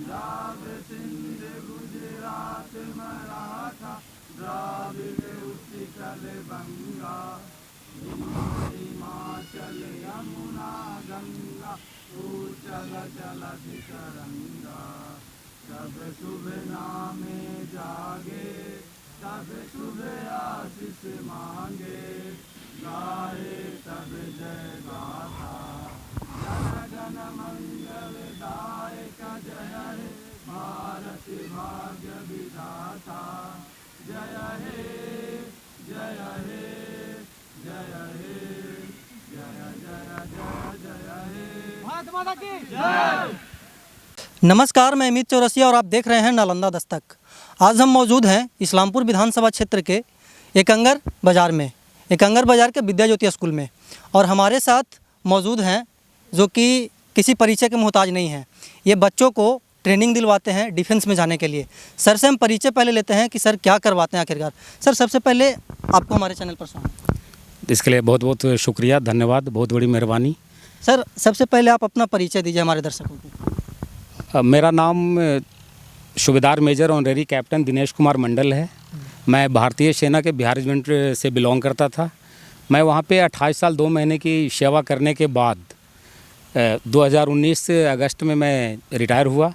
पंजाब सिंध गुजरात मराठा द्राविड़ उत्कल बंगा हिमाचल यमुना गंगा उच्चल जलधि तरंगा सब शुभ नामे जागे सब शुभ आशीष मांगे गाए तब जय गाथा जन गण मंगल दायक जय हे भारत भाग्य विधाता जय हे जय हे जय हे जय जय जय जय हे भारत माता की जय। नमस्कार, मैं अमित चौरसिया और आप देख रहे हैं नालंदा दस्तक। आज हम मौजूद हैं इस्लामपुर विधानसभा क्षेत्र के एकंगर बाज़ार में, एकंगर बाज़ार के विद्या ज्योति स्कूल में, और हमारे साथ मौजूद हैं जो कि किसी परिचय के मोहताज नहीं हैं। ये बच्चों को ट्रेनिंग दिलवाते हैं डिफेंस में जाने के लिए। सर से हम परिचय पहले लेते हैं कि सर क्या करवाते हैं आखिरकार। सर, सबसे पहले आपको हमारे चैनल पर स्वागत। इसके लिए बहुत बहुत शुक्रिया, धन्यवाद, बहुत बड़ी मेहरबानी। सर, सबसे पहले आप अपना परिचय दीजिए हमारे दर्शकों को। मेरा नाम Subedar major honorary captain Dinesh Kumar Mandal है। मैं भारतीय सेना के बिहार रेजिमेंट से बिलोंग करता था। मैं वहाँ पे 28 साल 2 महीने की सेवा करने के बाद 2019 अगस्त में मैं रिटायर हुआ।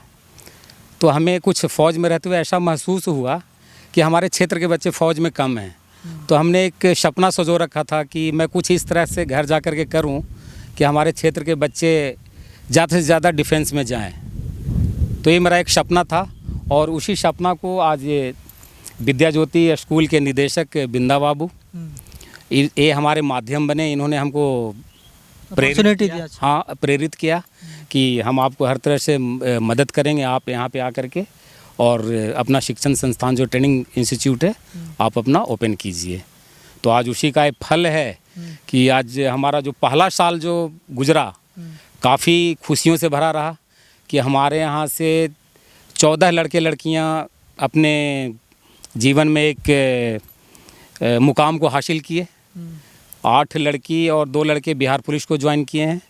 तो हमें कुछ फ़ौज में रहते हुए ऐसा महसूस हुआ कि हमारे क्षेत्र के बच्चे फ़ौज में कम हैं। तो हमने एक सपना सजो रखा था कि मैं कुछ इस तरह से घर जा कर के करूँ कि हमारे क्षेत्र के बच्चे ज़्यादा से ज़्यादा डिफेंस में जाएं। तो ये मेरा एक सपना था और उसी सपना को आज ये विद्या ज्योति स्कूल के निदेशक बिंदा बाबू ये हमारे माध्यम बने। इन्होंने हमको प्रेरित किया कि हम आपको हर तरह से मदद करेंगे, आप यहाँ पे आकर के और अपना शिक्षण संस्थान जो ट्रेनिंग इंस्टीट्यूट है आप अपना ओपन कीजिए। तो आज उसी का एक फल है कि आज हमारा जो पहला साल जो गुजरा काफ़ी खुशियों से भरा रहा कि हमारे यहाँ से 14 लड़के लड़कियाँ अपने जीवन में एक मुकाम को हासिल किए। 8 लड़की और 2 लड़के बिहार पुलिस को ज्वाइन किए हैं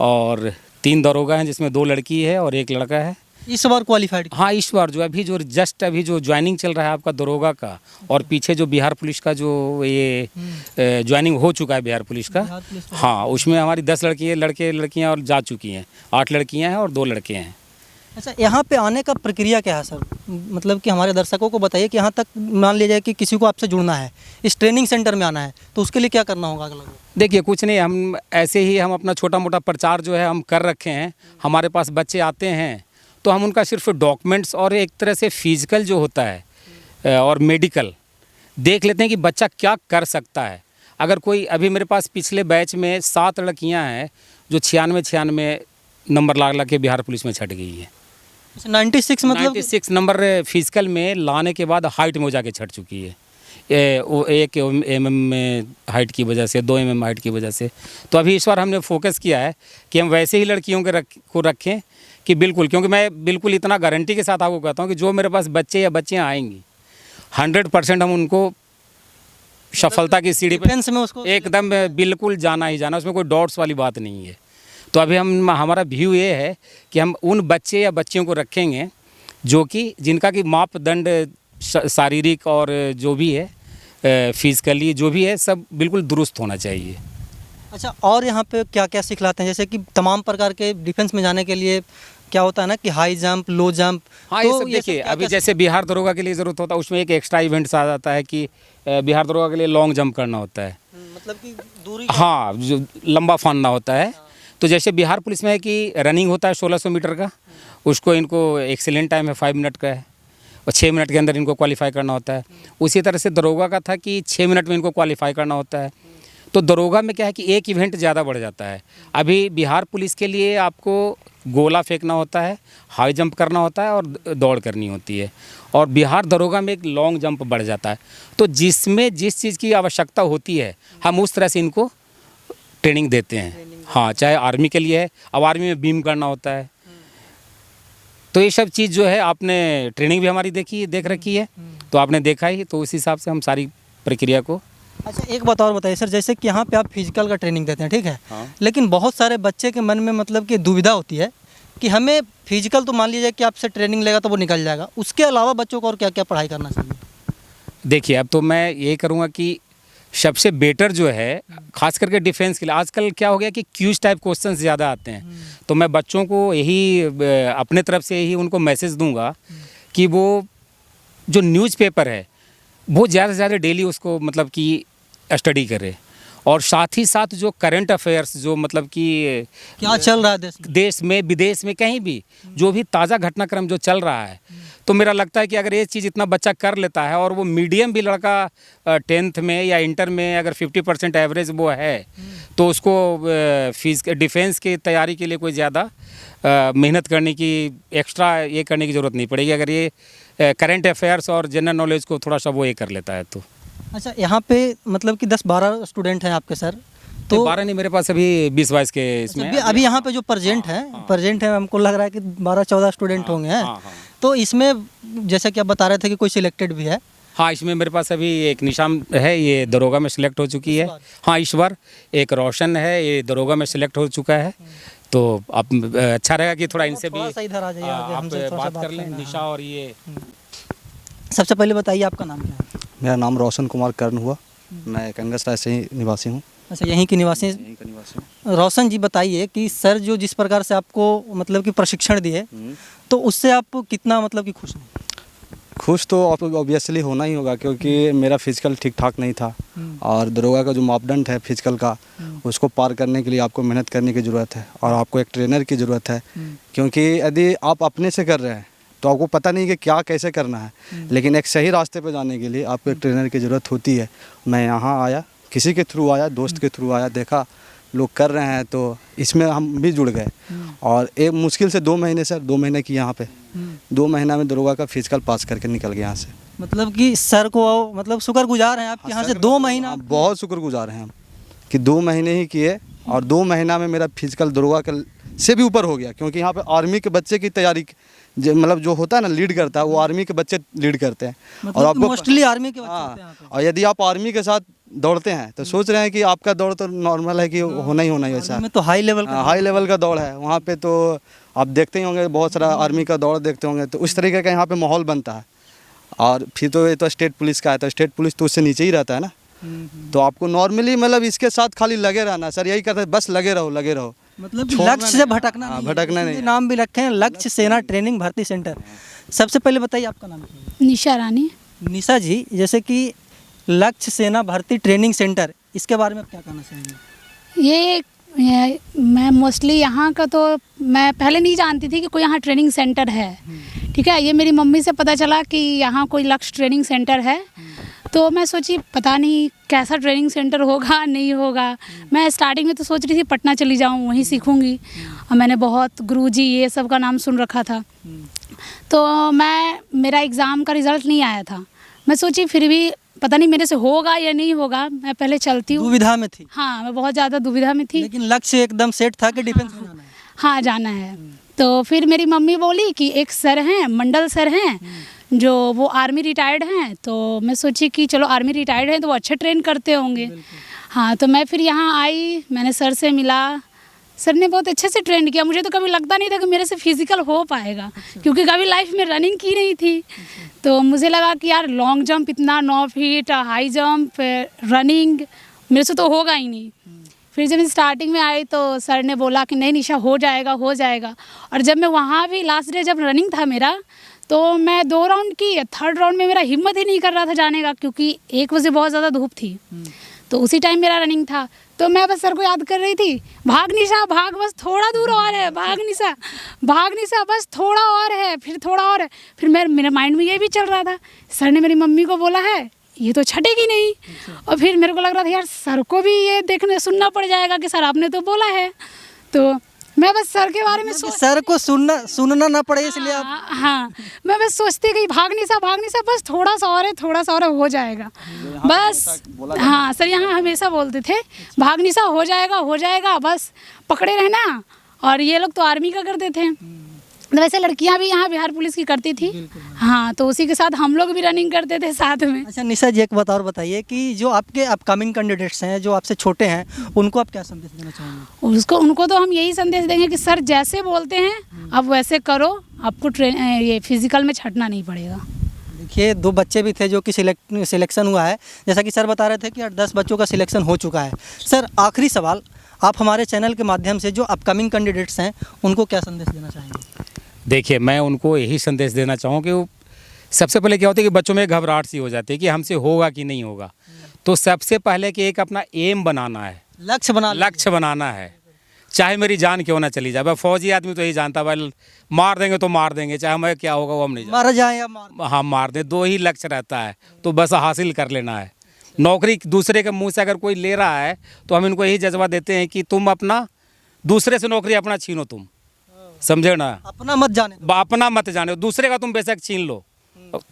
और 3 दरोगा हैं जिसमें 2 लड़की है और 1 लड़का है। इस बार क्वालिफाइड? हाँ, इस बार जो अभी जो जस्ट अभी जो ज्वाइनिंग चल रहा है आपका दरोगा का, और पीछे जो बिहार पुलिस का जो ये ज्वाइनिंग हो चुका है बिहार पुलिस का, हाँ, उसमें हमारी 10 लड़के लड़कियाँ और जा चुकी हैं। 8 लड़कियाँ हैं और 2 लड़के हैं। अच्छा, यहाँ पे आने का प्रक्रिया क्या है सर? मतलब कि हमारे दर्शकों को बताइए कि यहाँ तक मान लिया जाए कि किसी को आपसे जुड़ना है, इस ट्रेनिंग सेंटर में आना है, तो उसके लिए क्या करना होगा अगला? देखिए, कुछ नहीं, हम ऐसे ही हम अपना छोटा मोटा प्रचार जो है हम कर रखे हैं। हमारे पास बच्चे आते हैं तो हम उनका सिर्फ डॉक्यूमेंट्स और एक तरह से फिजिकल जो होता है और मेडिकल देख लेते हैं कि बच्चा क्या कर सकता है। अगर कोई अभी मेरे पास पिछले बैच में 7 लड़कियाँ हैं जो 96 नंबर ला के बिहार पुलिस में छट गई है। 96 मतलब 96 नंबर फिजिकल में लाने के बाद हाइट में हो जाके छट चुकी है। 1 mm में हाइट की वजह से, 2 mm हाइट की वजह से। तो अभी इस बार हमने फोकस किया है कि हम वैसे ही लड़कियों को रखें कि बिल्कुल, क्योंकि मैं बिल्कुल इतना गारंटी के साथ आपको कहता हूँ कि जो मेरे पास बच्चे या बच्चियाँ आएंगी 100% हम उनको सफलता की सीढ़ी डिफेंस में उसको एकदम बिल्कुल जाना ही जाना, उसमें कोई डाउट्स वाली बात नहीं है। तो अभी हमारा व्यू ये है कि हम उन बच्चे या बच्चियों को रखेंगे जो कि जिनका कि मापदंड शारीरिक और जो भी है फिजिकली जो भी है सब बिल्कुल दुरुस्त होना चाहिए। अच्छा, और यहाँ पे क्या क्या सिखलाते हैं? जैसे कि तमाम प्रकार के डिफेंस में जाने के लिए क्या होता है ना कि हाई जंप, लो जंप। हाँ, तो ये सब देखिए, अभी जैसे बिहार दरोगा के लिए ज़रूरत होता है, उसमें एक एक्स्ट्रा इवेंट्स आ जाता है कि बिहार दरोगा के लिए लॉन्ग जंप करना होता है, मतलब कि दूरी, हाँ, जो लंबा फानना होता है। तो जैसे बिहार पुलिस में है कि रनिंग होता है 1600 मीटर का, उसको इनको एक्सीलेंट टाइम है 5 मिनट का है और 6 मिनट के अंदर इनको क्वालिफाई करना होता है। उसी तरह से दरोगा का था कि 6 मिनट में इनको क्वालिफाई करना होता है। तो दरोगा में क्या है कि एक इवेंट ज़्यादा बढ़ जाता है। अभी बिहार पुलिस के लिए आपको गोला फेंकना होता है, हाई जंप करना होता है और दौड़ करनी होती है, और बिहार दरोगा में एक लॉन्ग जंप बढ़ जाता है। तो जिसमें जिस चीज़ की आवश्यकता होती है हम उस तरह से इनको ट्रेनिंग देते हैं। हाँ, चाहे आर्मी के लिए है, अब आर्मी में बीम करना होता है। तो ये सब चीज़ जो है आपने ट्रेनिंग भी हमारी देख रखी है, तो आपने देखा ही, तो उस हिसाब से हम सारी प्रक्रिया को। अच्छा, एक बात और बताइए सर, जैसे कि यहाँ पे आप फिजिकल का ट्रेनिंग देते हैं, ठीक है, हाँ। लेकिन बहुत सारे बच्चे के मन में मतलब कि दुविधा होती है कि हमें फिजिकल तो मान लीजिए कि आपसे ट्रेनिंग लेगा तो वो निकल जाएगा, उसके अलावा बच्चों को और क्या क्या पढ़ाई करना चाहिए? देखिए, अब तो मैं ये करूँगा कि सबसे बेटर जो है, खास करके डिफेंस के लिए आजकल क्या हो गया कि क्यूज टाइप क्वेश्चन ज़्यादा आते हैं। तो मैं बच्चों को यही अपने तरफ से यही उनको मैसेज दूंगा कि वो जो न्यूज़पेपर है वो ज़्यादा से ज़्यादा डेली उसको मतलब कि स्टडी करे, और साथ ही साथ जो करंट अफेयर्स जो मतलब कि क्या चल रहा है देश में विदेश में कहीं भी जो भी ताज़ा घटनाक्रम जो चल रहा है, तो मेरा लगता है कि अगर ये चीज़ इतना बच्चा कर लेता है और वो मीडियम भी लड़का 10th में या इंटर में अगर 50% एवरेज वो है, तो उसको डिफेंस की तैयारी के लिए कोई ज़्यादा मेहनत करने की, एक्स्ट्रा ये करने की ज़रूरत नहीं पड़ेगी अगर ये करंट अफेयर्स और जनरल नॉलेज को थोड़ा सा वो ये कर लेता है तो। अच्छा, यहाँ पे मतलब कि 10-12 स्टूडेंट हैं आपके सर, तो 12 नहीं, मेरे पास अभी 20-22 के इसमें अभी यहाँ पे जो प्रेजेंट है हमको लग रहा है कि 12-14 स्टूडेंट होंगे हैं। तो इसमें जैसे कि आप बता रहे थे कि कोई सिलेक्टेड भी है? हाँ, इसमें मेरे पास अभी एक निशान है, ये दरोगा में सिलेक्ट हो चुकी है। हाँ, इस बार एक रोशन है, ये दरोगा में सिलेक्ट हो चुका है। तो आप अच्छा रहेगा कि थोड़ा इनसे भी इधर आ जाइए, आगे आप हमसे थोड़ा सा बात कर लें, करना है। निशा और ये। सबसे पहले बताइए आपका नाम क्या है? मेरा नाम रोशन कुमार कर्ण हुआ, मैं कंगसराय से ही निवासी हूँ। अच्छा, यहीं के निवासी? यहीं का निवासी हूँ। रोशन जी, बताइए कि सर जो जिस प्रकार से आपको मतलब कि प्रशिक्षण दिए, तो उससे आप कितना मतलब कि खुश हैं? खुश तो ऑब्वियसली होना ही होगा, क्योंकि मेरा फिजिकल ठीक ठाक नहीं था, और दरोगा का जो मापदंड है फिजिकल का, उसको पार करने के लिए आपको मेहनत करने की ज़रूरत है और आपको एक ट्रेनर की ज़रूरत है। क्योंकि यदि आप अपने से कर रहे हैं तो आपको पता नहीं कि क्या कैसे करना है, लेकिन एक सही रास्ते पे जाने के लिए आपको एक ट्रेनर की ज़रूरत होती है। मैं यहाँ आया, किसी के थ्रू आया, दोस्त के थ्रू आया, देखा लोग कर रहे हैं तो इसमें हम भी जुड़ गए। और एक मुश्किल से 2 महीने सर, 2 महीने की यहाँ पे 2 महीना में दरोगा का फिजिकल पास करके निकल गया यहाँ से। मतलब कि सर को मतलब शुक्रगुजार हैं आप, यहाँ से 2 महीना? बहुत शुक्रगुजार हैं हम कि 2 महीने ही किए, और 2 महीना में मेरा फिजिकल दरोगा का से भी ऊपर हो गया। क्योंकि यहाँ पे आर्मी के बच्चे की तैयारी मतलब जो होता है ना, लीड करता है, वो आर्मी के बच्चे लीड करते हैं। मतलब और आपको मोस्टली आर्मी के बच्चे होते हैं यहाँ पे। और यदि आप आर्मी के साथ दौड़ते हैं तो सोच रहे हैं कि आपका दौड़ तो नॉर्मल है कि होना ही वैसा। आर्मी में तो हाई लेवल का हाई लेवल का दौड़ है वहाँ पे, तो आप देखते ही होंगे बहुत सारा आर्मी का दौड़ देखते होंगे, तो उस तरीके का यहाँ पे माहौल बनता है। और फिर तो ये तो स्टेट पुलिस का है, तो स्टेट पुलिस तो उससे नीचे ही रहता है ना। तो आपको नॉर्मली मतलब इसके साथ खाली लगे रहना सर, यही करते हैं, बस लगे रहो लगे रहो, मतलब लक्ष्य से भटकना नहीं है। भटकना नहीं। नाम भी रखे हैं लक्ष्य सेना ट्रेनिंग भर्ती सेंटर। सबसे पहले बताइए आपका नाम क्या है? निशा रानी। निशा जी, जैसे कि लक्ष्य सेना भर्ती ट्रेनिंग सेंटर, इसके बारे में आप क्या कहना चाहेंगे? ये मैं मोस्टली यहाँ का तो मैं पहले नहीं जानती थी कि कोई यहाँ ट्रेनिंग सेंटर है। ठीक है, ये मेरी मम्मी से पता चला कि यहाँ कोई लक्ष्य ट्रेनिंग सेंटर है, तो मैं सोची पता नहीं कैसा ट्रेनिंग सेंटर होगा नहीं होगा। मैं स्टार्टिंग में तो सोच रही थी पटना चली जाऊँ, वहीं सीखूँगी, और मैंने बहुत गुरुजी ये सब का नाम सुन रखा था। तो मेरा एग्ज़ाम का रिज़ल्ट नहीं आया था, मैं सोची फिर भी पता नहीं मेरे से होगा या नहीं होगा, मैं पहले चलती हूँ। दुविधा में थी? हाँ, मैं बहुत ज़्यादा दुविधा में थी, लेकिन लक्ष्य एकदम सेट था कि डिफेंस में जाना है। हाँ, जाना है। तो फिर मेरी मम्मी बोली कि एक सर हैं, मंडल सर हैं, जो वो आर्मी रिटायर्ड हैं, तो मैं सोची कि चलो आर्मी रिटायर्ड हैं तो वो अच्छे ट्रेन करते होंगे। हाँ, तो मैं फिर यहाँ आई, मैंने सर से मिला, सर ने बहुत अच्छे से ट्रेन किया। मुझे तो कभी लगता नहीं था कि मेरे से फिजिकल हो पाएगा, क्योंकि कभी लाइफ में रनिंग की नहीं थी। तो मुझे लगा कि यार लॉन्ग जंप इतना 9 फीट, हाई जंप, रनिंग मेरे से तो होगा ही नहीं। फिर जब मैं स्टार्टिंग में आई तो सर ने बोला कि नहीं निशा, हो जाएगा हो जाएगा। और जब मैं वहाँ भी लास्ट डे जब रनिंग था मेरा, तो मैं 2 राउंड की, 3rd राउंड में मेरा हिम्मत ही नहीं कर रहा था जाने का, क्योंकि 1 बजे बहुत ज़्यादा धूप थी। तो उसी टाइम मेरा रनिंग था, तो मैं बस सर को याद कर रही थी, भाग निशा भाग, बस थोड़ा दूर और है, भाग निशा बस थोड़ा और है, फिर थोड़ा और है। फिर मेरे माइंड में ये भी चल रहा था, सर ने मेरी मम्मी को बोला है ये तो छटेगी नहीं। और फिर मेरे को लग रहा था यार सर को भी ये देखने सुनना पड़ जाएगा कि सर आपने तो बोला है। तो मैं बस सर के बारे में सर को सुनना ना पड़े इसलिए आप? हाँ, मैं बस सोचती गई भाग निशा बस थोड़ा सा और है, हो जाएगा बस। हाँ, सर यहाँ हमेशा बोलते थे भाग निशा, हो जाएगा बस पकड़े रहना। और ये लोग तो आर्मी का करते थे। तो वैसे लड़कियां भी यहाँ बिहार पुलिस की करती थी। हाँ, तो उसी के साथ हम लोग भी रनिंग करते थे साथ में। अच्छा निशा जी, एक बात और बताइए कि जो आपके अपकमिंग कैंडिडेट्स हैं, जो आपसे छोटे हैं, उनको आप क्या संदेश देना चाहेंगे? उनको तो हम यही संदेश देंगे कि सर जैसे बोलते हैं आप वैसे करो, आपको ये फिजिकल में छटना नहीं पड़ेगा। देखिए 2 बच्चे भी थे जो कि सिलेक्शन हुआ है, जैसा कि सर बता रहे थे कि 8-10 बच्चों का सिलेक्शन हो चुका है। सर आखिरी सवाल, आप हमारे चैनल के माध्यम से जो अपकमिंग कैंडिडेट्स हैं उनको क्या संदेश देना चाहेंगे? देखिए मैं उनको यही संदेश देना चाहूँ कि वो सबसे पहले क्या होता है कि बच्चों में घबराहट सी हो जाती है कि हमसे होगा कि नहीं होगा। तो सबसे पहले कि एक अपना एम बनाना है, लक्ष्य बनाना है, चाहे मेरी जान क्यों ना चली जाए। भाई फौजी आदमी तो यही जानता भाई मार देंगे तो मार देंगे, चाहे हमें क्या होगा वो हम नहीं जानते। मर जाए या मार, हाँ मार दें, 2 ही लक्ष्य रहता है, तो बस हासिल कर लेना है। नौकरी दूसरे के मुंह से अगर कोई ले रहा है तो हम इनको यही जज्बा देते हैं कि तुम अपना दूसरे से नौकरी अपना छीनो, तुम समझे ना, अपना मत जाने दो। अपना मत जाने, दूसरे का तुम बेशक छीन लो,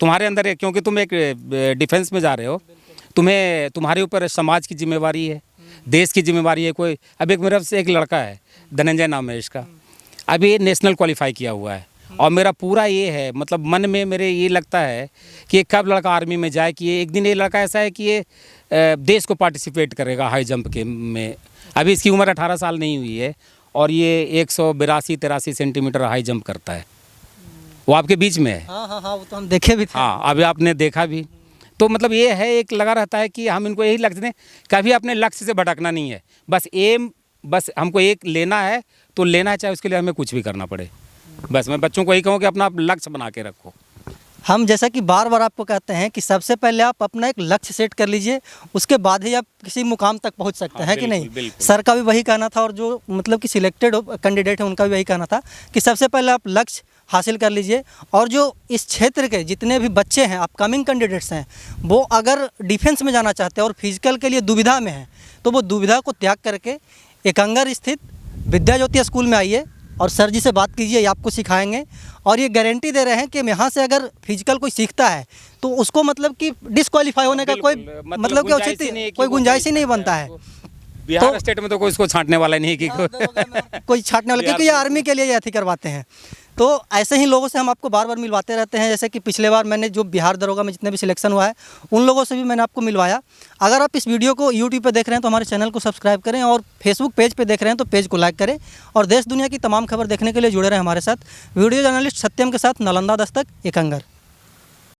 तुम्हारे अंदर है, क्योंकि तुम एक डिफेंस में जा रहे हो, तुम्हें तुम्हारे ऊपर समाज की जिम्मेवारी है, देश की जिम्मेवारी है। कोई अब एक मेरे से एक लड़का है, धनंजय नाम है इसका, अभी ये नेशनल क्वालिफाई किया हुआ है, और मेरा पूरा ये है मतलब मन में मेरे ये लगता है कि कब लड़का आर्मी में जाए, कि एक दिन ये लड़का ऐसा है कि ये देश को पार्टिसिपेट करेगा हाई जंप के में। अभी इसकी उम्र 18 साल नहीं हुई है और ये 182-83 सेंटीमीटर हाई जंप करता है, वो आपके बीच में है। हाँ, वो तो हम देखे भी थे। हाँ अभी आपने देखा भी, तो मतलब ये है, एक लगा रहता है कि हम इनको यही लक्ष्य दें, कभी अपने लक्ष्य से भटकना नहीं है, बस एम, बस हमको एक लेना है तो लेना है, चाहे उसके लिए हमें कुछ भी करना पड़े। बस मैं बच्चों को यही कहूँ कि अपना लक्ष्य बना के रखो। हम जैसा कि बार बार आपको कहते हैं कि सबसे पहले आप अपना एक लक्ष्य सेट कर लीजिए, उसके बाद ही आप किसी मुकाम तक पहुंच सकते हैं, कि नहीं? बिल्कुल। सर का भी वही कहना था, और जो मतलब कि सिलेक्टेड कैंडिडेट है उनका भी वही कहना था कि सबसे पहले आप लक्ष्य हासिल कर लीजिए। और जो इस क्षेत्र के जितने भी बच्चे हैं, अपकमिंग कैंडिडेट्स हैं, वो अगर डिफेंस में जाना चाहते हैं और फिजिकल के लिए दुविधा में हैं, तो वो दुविधा को त्याग करके एकंगर स्थित विद्या ज्योति स्कूल में आइए और सर जी से बात कीजिए, ये आपको सिखाएंगे। और ये गारंटी दे रहे हैं कि यहाँ से अगर फिजिकल कोई सीखता है तो उसको मतलब कि डिस्क्वालीफाई होने का कोई मतलब कि औचित्य, कोई गुंजाइश ही नहीं बनता है। बिहार स्टेट में तो कोई इसको छांटने वाला नहीं है कि कोई छांटने वाला, क्योंकि ये आर्मी के लिए ये अथी करवाते हैं। तो ऐसे ही लोगों से हम आपको बार बार मिलवाते रहते हैं, जैसे कि पिछले बार मैंने जो बिहार दरोगा में जितने भी सिलेक्शन हुआ है उन लोगों से भी मैंने आपको मिलवाया। अगर आप इस वीडियो को यूट्यूब पे देख रहे हैं तो हमारे चैनल को सब्सक्राइब करें, और फेसबुक पेज पे देख रहे हैं तो पेज को लाइक करें, और देश दुनिया की तमाम खबर देखने के लिए जुड़े रहें हमारे साथ। वीडियो जर्नलिस्ट सत्यम के साथ नालंदा दस्तक, एकंगर।